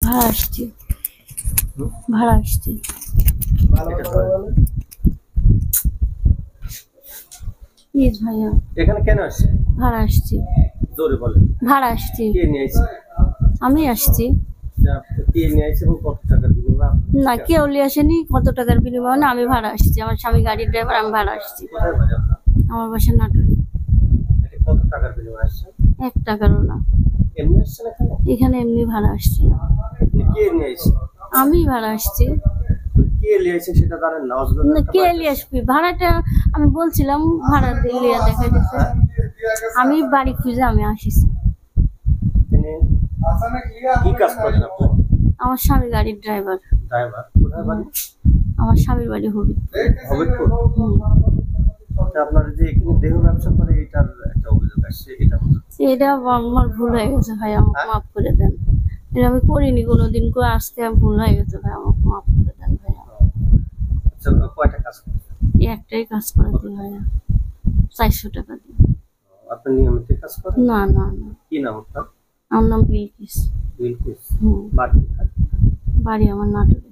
ভাড়া আসছি। ভাড়া আসছি। প্লিজ ভাইয়া। এখানে কেন আসছে? ভাড়া আসছি। জোরে বলেন। ভাড়া আসছি। কে নিয়ে আসছে? আমি আসছি। কে নিয়ে আসছে এবং কত টাকার বিনিময়ে? না, কেউ নিয়ে আসেনি। কত টাকার বিনিময়ে না, আমি ভাড়া আসছি। আমার স্বামী গাড়ির ড্রাইভার, আমি ভাড়া আসছি। কোথায় বাড়ি আপনার? আমার বাসা নাটোরে। এটা কত টাকার বিনিময়ে আসছে? 1 টাকারও না। এমনি আসছেন এখানে? এখানে এমনি ভাড়া আসছি না। কে নিয়ে আসছে? আমি ভাড়া আসছি। কে নিয়ে আসছে সেটা জানেন না? না, কে নিয়ে আসবি? ভাড়াটা আমি বলছিলাম ভাড়া দিলে দেখা দিচ্ছে। আমি বাড়ি খুঁজে আমি আসিছি। কি কাজ করেন আপনি? আমার স্বামী গাড়ির ড্রাইভার। ড্রাইভার। কোথায় বাড়ি? আমার স্বামীর বাড়ি হবিবপুর। হুম। আপনার যে এখানে দেহ ব্যবসা করে এটার একটা অভিযোগ আসছে, এটা আমার ভুল হয়ে গেছে ভাই, আমাকে মাফ করে দেন। এটা আমি করিনি কোনোদিন, করে আজকে ভুল হয়ে গেছে ভাই, আমাকে মাফ করে দেন ভাই। আচ্ছা, কয়টা কাজ করেন? একটাই কাজ করাতে হয়, 400 টাকা দিয়ে। আপনি নিয়মিত কাজ করেন? না না না। কি নাম আপনার? আমার নাম বিলকিস। বিলকিস। হুম। বাড়ি কোথায়? বাড়ি আমার নাটোরে।